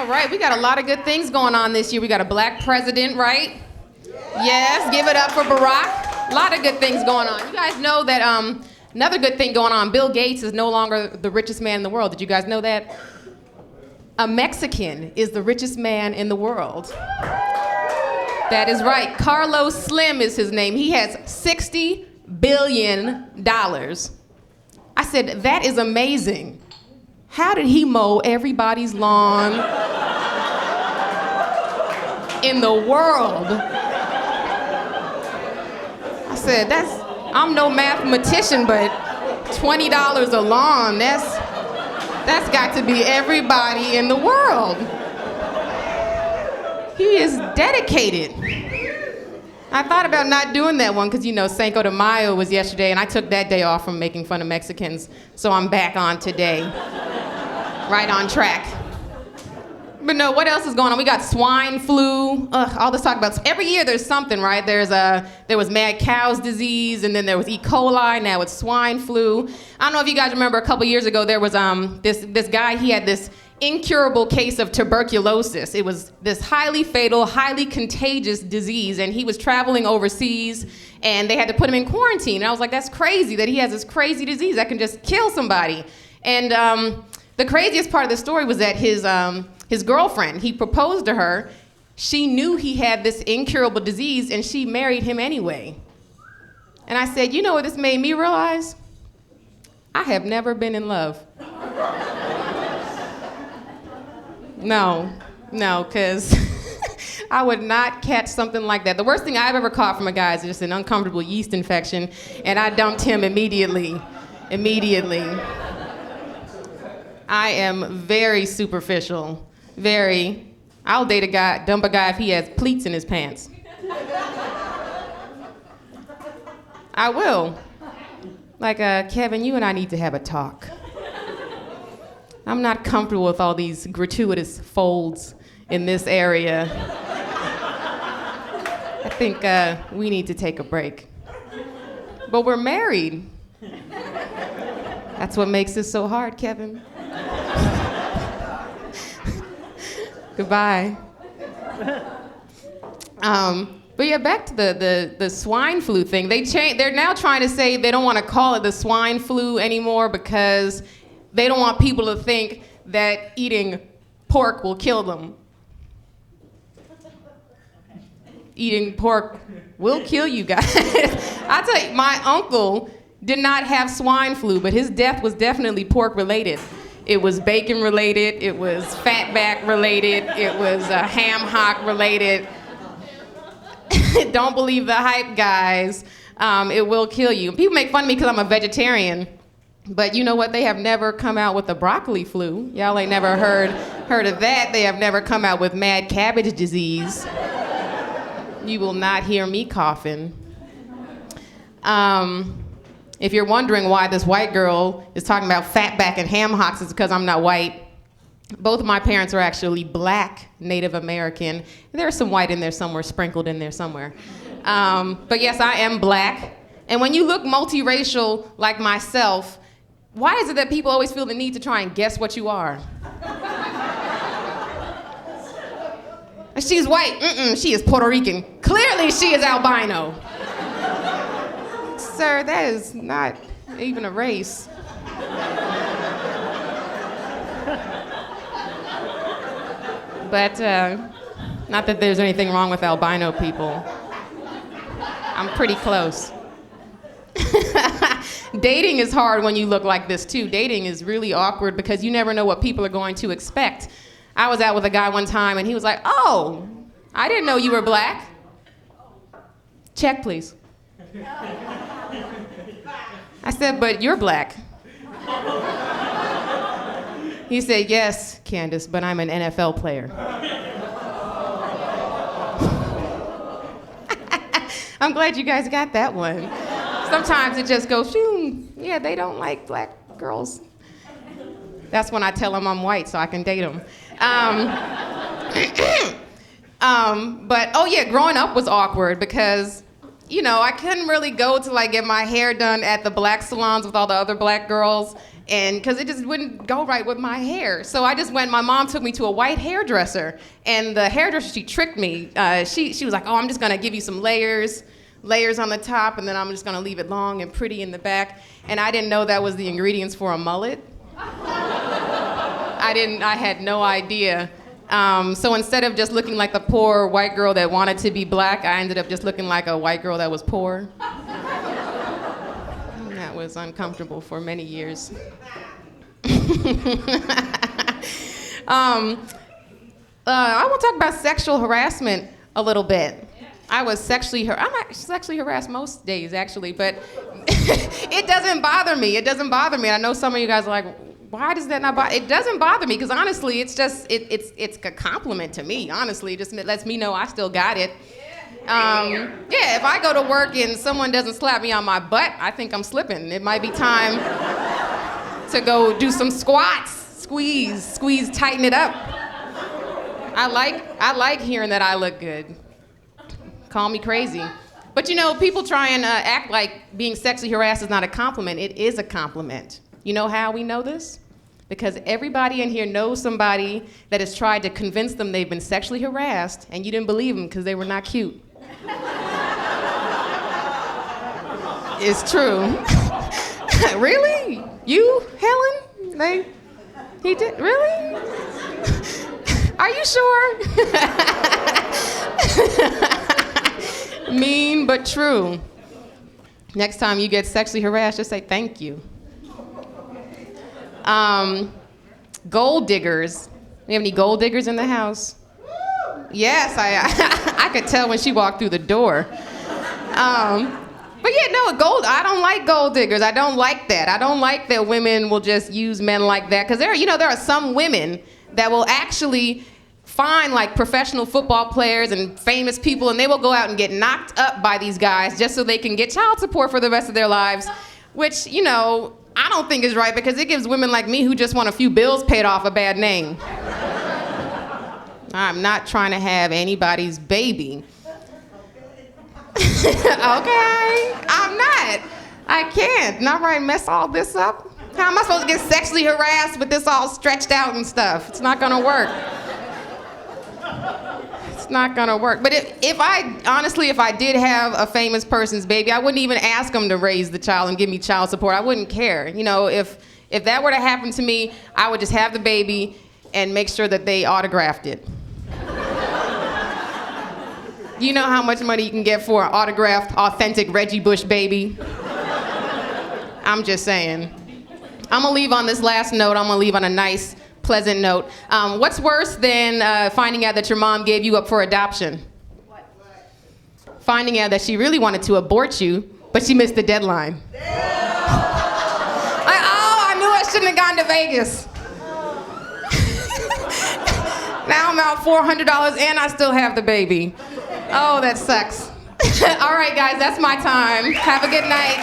All right, we got a lot of good things going on this year. We got a black president, right? Yes, give it up for Barack. A lot of good things going on. You guys know that another good thing going on, Bill Gates is no longer the richest man in the world. Did you guys know that? A Mexican is the richest man in the world. That is right. Carlos Slim is his name. He has $60 billion. I said, that is amazing. How did he mow everybody's lawn in the world? I said, I'm no mathematician, but $20 a lawn, that's got to be everybody in the world. He is dedicated. I thought about not doing that one because, Cinco de Mayo was yesterday, and I took that day off from making fun of Mexicans, so I'm back on today. Right on track. But no, what else is going on? We got swine flu. All this talk about, every year there's something, right? There was mad cow's disease, and then there was E. coli, now it's swine flu. I don't know if you guys remember a couple years ago, there was this guy, he had this incurable case of tuberculosis. It was this highly fatal, highly contagious disease, and he was traveling overseas, and they had to put him in quarantine. And I was like, that's crazy that he has this crazy disease that can just kill somebody. And the craziest part of the story was that his girlfriend, he proposed to her. She knew he had this incurable disease, and she married him anyway. And I said, you know what this made me realize? I have never been in love. No, because I would not catch something like that. The worst thing I've ever caught from a guy is just an uncomfortable yeast infection, and I dumped him immediately. I am very superficial, I'll date a guy, dump a guy if he has pleats in his pants. I will. Like, Kevin, you and I need to have a talk. I'm not comfortable with all these gratuitous folds in this area. I think we need to take a break. But we're married. That's what makes this so hard, Kevin. Goodbye. But yeah, back to the swine flu thing. They're now trying to say they don't want to call it the swine flu anymore because they don't want people to think that eating pork will kill them. Eating pork will kill you guys. I tell you, my uncle did not have swine flu, but his death was definitely pork related. It was bacon related, it was fatback related, it was ham hock related. Don't believe the hype, guys. It will kill you. People make fun of me because I'm a vegetarian, but you know what? They have never come out with the broccoli flu. Y'all ain't never heard of that. They have never come out with mad cabbage disease. You will not hear me coughing. If you're wondering why this white girl is talking about fatback and ham hocks, it's because I'm not white. Both of my parents are actually black Native American. There's some white in there somewhere, sprinkled in there somewhere. But yes, I am black. And when you look multiracial like myself, why is it that people always feel the need to try and guess what you are? She's white. She is Puerto Rican. Clearly she is albino. Sir, that is not even a race. But not that there's anything wrong with albino people. I'm pretty close. Dating is hard when you look like this too. Dating is really awkward because you never know what people are going to expect. I was out with a guy one time and he was like, "Oh, I didn't know you were black." Check, please. I said, "But you're black." He said, "Yes, Candice, but I'm an NFL player." I'm glad you guys got that one. Sometimes it just goes, shoo, yeah, they don't like black girls. That's when I tell them I'm white so I can date them. But, oh yeah, growing up was awkward because, I couldn't really go to get my hair done at the black salons with all the other black girls. and because it just wouldn't go right with my hair. So I just went, my mom took me to a white hairdresser, and the hairdresser, she tricked me. She was like, oh, I'm just gonna give you some layers on the top, and then I'm just gonna leave it long and pretty in the back. And I didn't know that was the ingredients for a mullet. I had no idea. So instead of just looking like the poor white girl that wanted to be black, I ended up just looking like a white girl that was poor. And that was uncomfortable for many years. I want to talk about sexual harassment a little bit. I'm sexually harassed most days, actually, but it doesn't bother me. It doesn't bother me. I know some of you guys are like, why does that not bother? It doesn't bother me, because honestly, it's a compliment to me, honestly. It just lets me know I still got it. If I go to work and someone doesn't slap me on my butt, I think I'm slipping. It might be time to go do some squats, squeeze, tighten it up. I like hearing that I look good. Call me crazy. But you know, people try and act like being sexually harassed is not a compliment. It is a compliment. You know how we know this? Because everybody in here knows somebody that has tried to convince them they've been sexually harassed, and you didn't believe them because they were not cute. It's true. Really? You, Helen? He did? Really? Are you sure? Mean but true. Next time you get sexually harassed, just say thank you. Gold diggers. We have any gold diggers in the house? Yes, I could tell when she walked through the door. But yeah, no, I don't like gold diggers. I don't like that. I don't like that women will just use men like that. Because there are some women that will actually find like professional football players and famous people, and they will go out and get knocked up by these guys just so they can get child support for the rest of their lives, which, you know, I don't think is right, because it gives women like me who just want a few bills paid off a bad name. I'm not trying to have anybody's baby. Okay, I'm not. I can't. Not right, mess all this up. How am I supposed to get sexually harassed with this all stretched out and stuff? It's not gonna work. It's not gonna work. But if I did have a famous person's baby, I wouldn't even ask them to raise the child and give me child support. I wouldn't care. You know, if that were to happen to me, I would just have the baby and make sure that they autographed it. You know how much money you can get for an autographed, authentic Reggie Bush baby? I'm just saying. I'm gonna leave on this last note. I'm gonna leave on a nice, pleasant note. What's worse than finding out that your mom gave you up for adoption? What? Finding out that she really wanted to abort you, but she missed the deadline. I knew I shouldn't have gone to Vegas. Now I'm out $400 and I still have the baby. Oh, that sucks. All right, guys, that's my time. Have a good night.